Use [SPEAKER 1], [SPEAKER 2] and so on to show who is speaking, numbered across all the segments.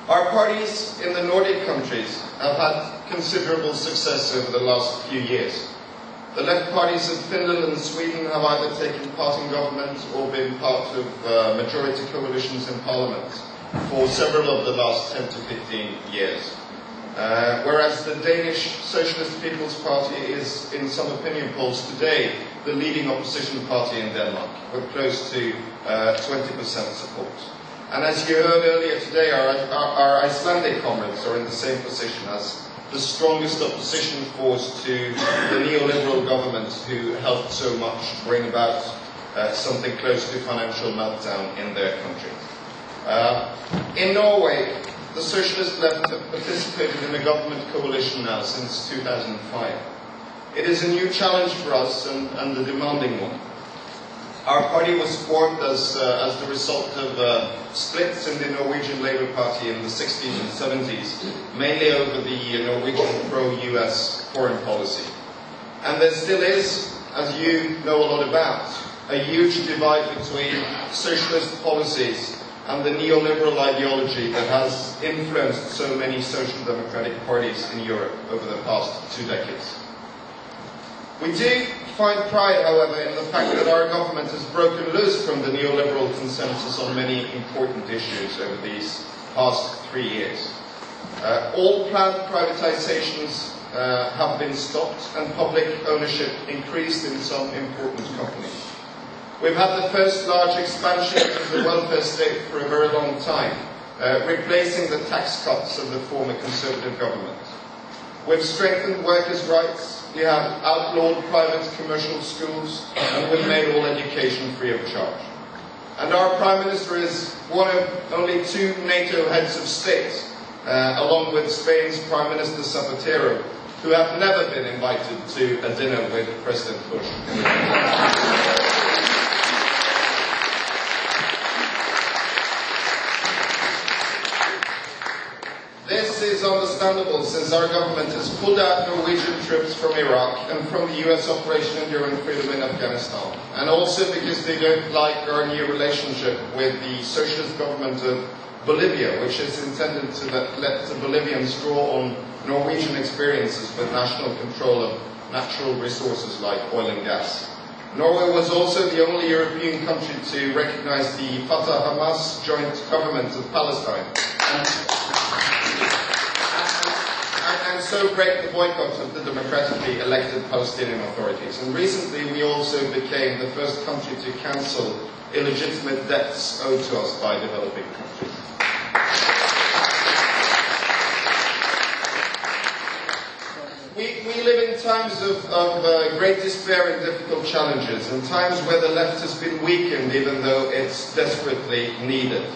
[SPEAKER 1] Our parties in the Nordic countries have had considerable success over the last few years. The left parties of Finland and Sweden have either taken part in government or been part of majority coalitions in parliament for several of the last 10 to 15 years. Whereas the Danish Socialist People's Party is, in some opinion polls today, the leading opposition party in Denmark, with close to 20% support. And as you heard earlier today, our Icelandic comrades are in the same position as the strongest opposition force to the neoliberal government who helped so much bring about something close to financial meltdown in their country. In Norway, the Socialist Left have participated in a government coalition now since 2005. It is a new challenge for us and a demanding one. Our party was formed as the result of splits in the Norwegian Labour Party in the 60s and 70s, mainly over the Norwegian pro-US foreign policy. And there still is, as you know a lot about, a huge divide between socialist policies and the neoliberal ideology that has influenced so many social democratic parties in Europe over the past 2 decades. We do find pride, however, in the fact that our government has broken loose from the neoliberal consensus on many important issues over these past 3 years. All planned privatizations have been stopped and public ownership increased in some important companies. We've had the first large expansion of the welfare state for a very long time, replacing the tax cuts of the former Conservative government. We've strengthened workers' rights, we have outlawed private commercial schools, and we've made all education free of charge. And our Prime Minister is one of only 2 NATO heads of state, along with Spain's Prime Minister Zapatero, who have never been invited to a dinner with President Bush. This is understandable since our government has pulled out Norwegian troops from Iraq and from the US Operation Enduring Freedom in Afghanistan, and also because they don't like our new relationship with the socialist government of Bolivia, which is intended to let the Bolivians draw on Norwegian experiences with national control of natural resources like oil and gas. Norway was also the only European country to recognize the Fatah-Hamas joint government of Palestine, and so break the boycott of the democratically elected Palestinian authorities. And recently we also became the first country to cancel illegitimate debts owed to us by developing countries. We live in times of great despair and difficult challenges, and times where the left has been weakened even though it's desperately needed.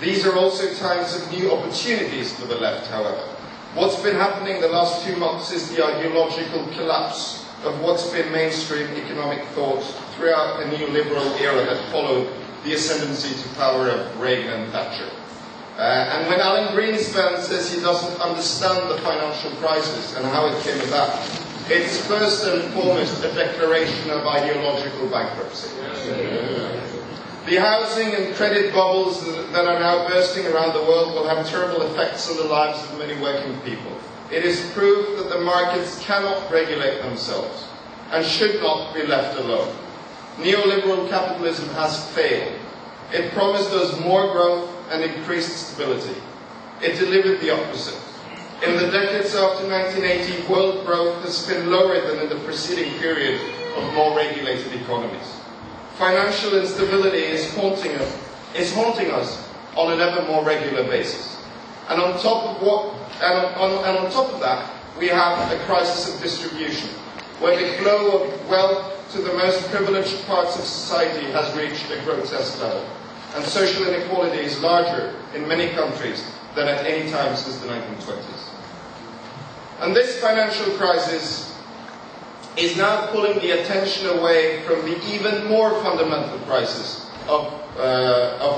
[SPEAKER 1] These are also times of new opportunities for the left, however. What's been happening the last 2 months is the ideological collapse of what's been mainstream economic thought throughout the neoliberal era that followed the ascendancy to power of Reagan and Thatcher. And when Audun Lysbakken says he doesn't understand the financial crisis and how it came about, it's first and foremost a declaration of ideological bankruptcy. The housing and credit bubbles that are now bursting around the world will have terrible effects on the lives of many working people. It is proof that the markets cannot regulate themselves and should not be left alone. Neoliberal capitalism has failed. It promised us more growth and increased stability. It delivered the opposite. In the decades after 1980, world growth has been lower than in the preceding period of more regulated economies. Financial instability is haunting us on an ever more regular basis. And on top of that, we have a crisis of distribution, where the flow of wealth to the most privileged parts of society has reached a grotesque level. And social inequality is larger in many countries than at any time since the 1920s. And this financial crisis is now pulling the attention away from the even more fundamental crisis of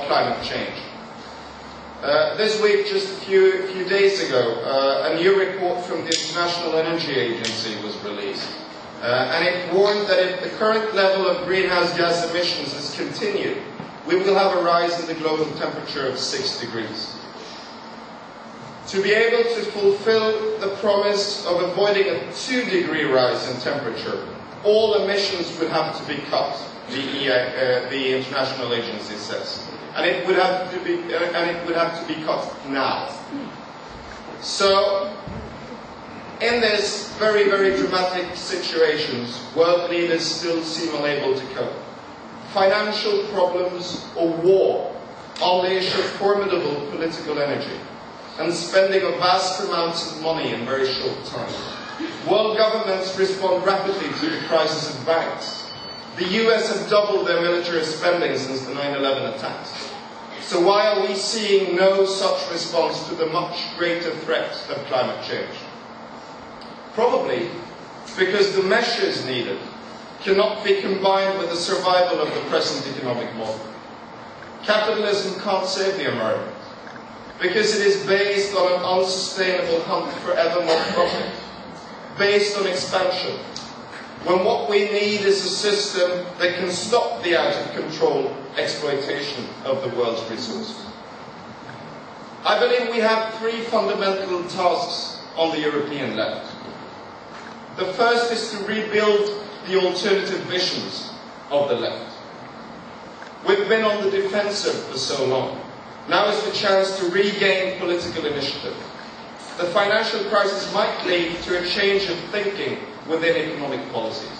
[SPEAKER 1] climate change. This week, just a few days ago, a new report from the International Energy Agency was released. And it warned that if the current level of greenhouse gas emissions is continued, we will have a rise in the global temperature of 6 degrees. To be able to fulfill the promise of avoiding a 2-degree rise in temperature, all emissions would have to be cut, the International Agency says. And it would have to be cut now. So, in this very, very dramatic situations, world leaders still seem unable to cope. Financial problems or war unleash a formidable political energy and spending of vast amounts of money in very short time. World governments respond rapidly to the crisis of banks. The US have doubled their military spending since the 9/11 attacks. So why are we seeing no such response to the much greater threat of climate change? Probably because the measures needed cannot be combined with the survival of the present economic model. Capitalism can't save the environment because it is based on an unsustainable hunt for ever more profit, based on expansion, when what we need is a system that can stop the out-of-control exploitation of the world's resources. I believe we have 3 fundamental tasks on the European left. The first is to rebuild the alternative visions of the left. We've been on the defensive for so long. Now is the chance to regain political initiative. The financial crisis might lead to a change of thinking within economic policies.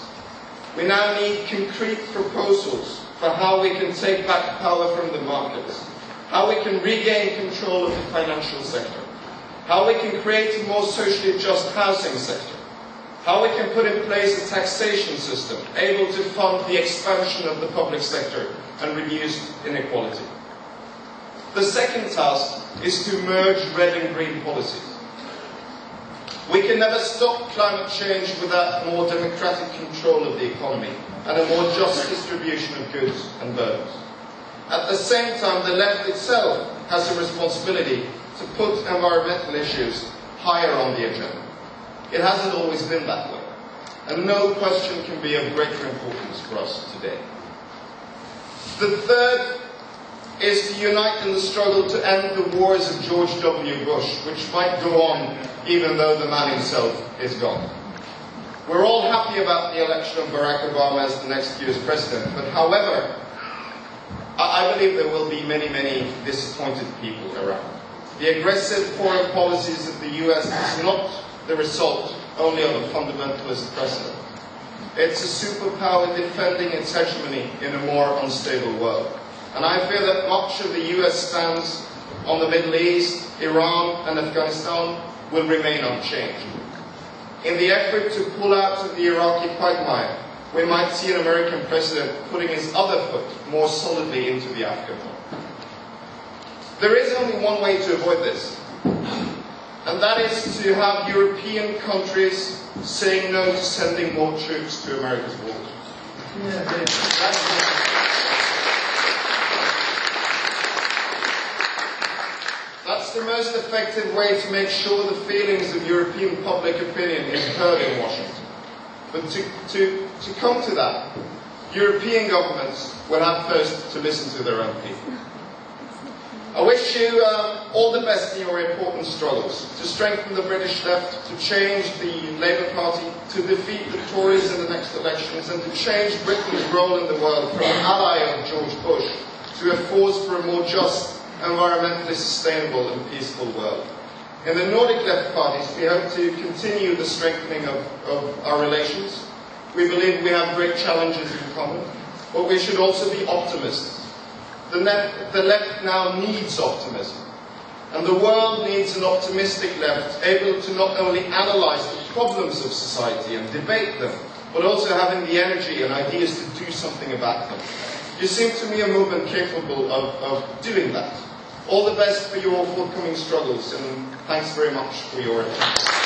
[SPEAKER 1] We now need concrete proposals for how we can take back power from the markets, how we can regain control of the financial sector, how we can create a more socially just housing sector, how we can put in place a taxation system able to fund the expansion of the public sector and reduce inequality. The second task is to merge red and green policies. We can never stop climate change without more democratic control of the economy and a more just distribution of goods and burdens. At the same time, the left itself has a responsibility to put environmental issues higher on the agenda. It hasn't always been that way, and no question can be of greater importance for us today. The third is to unite in the struggle to end the wars of George W. Bush, which might go on even though the man himself is gone. We're all happy about the election of Barack Obama as the next year's president, but however, I believe there will be many, many disappointed people around. The aggressive foreign policies of the US is not the result only of a fundamentalist president. It's a superpower defending its hegemony in a more unstable world. And I feel that much of the US stance on the Middle East, Iran and Afghanistan will remain unchanged. In the effort to pull out of the Iraqi quagmire, we might see an American president putting his other foot more solidly into the Afghan one. There is only one way to avoid this, and that is to have European countries saying no to sending more troops to America's borders. That's the most effective way to make sure the feelings of European public opinion is heard in Washington. But to come to that, European governments will have first to listen to their own people. I wish you all the best in your important struggles, to strengthen the British left, to change the Labour Party, to defeat the Tories in the next elections, and to change Britain's role in the world from an ally of George Bush to a force for a more just, environmentally sustainable and peaceful world. In the Nordic left parties, we hope to continue the strengthening of our relations. We believe we have great challenges in common, but we should also be optimists. The left now needs optimism, and the world needs an optimistic left, able to not only analyse the problems of society and debate them, but also having the energy and ideas to do something about them. You seem to me a movement capable of doing that. All the best for your forthcoming struggles, and thanks very much for your attention.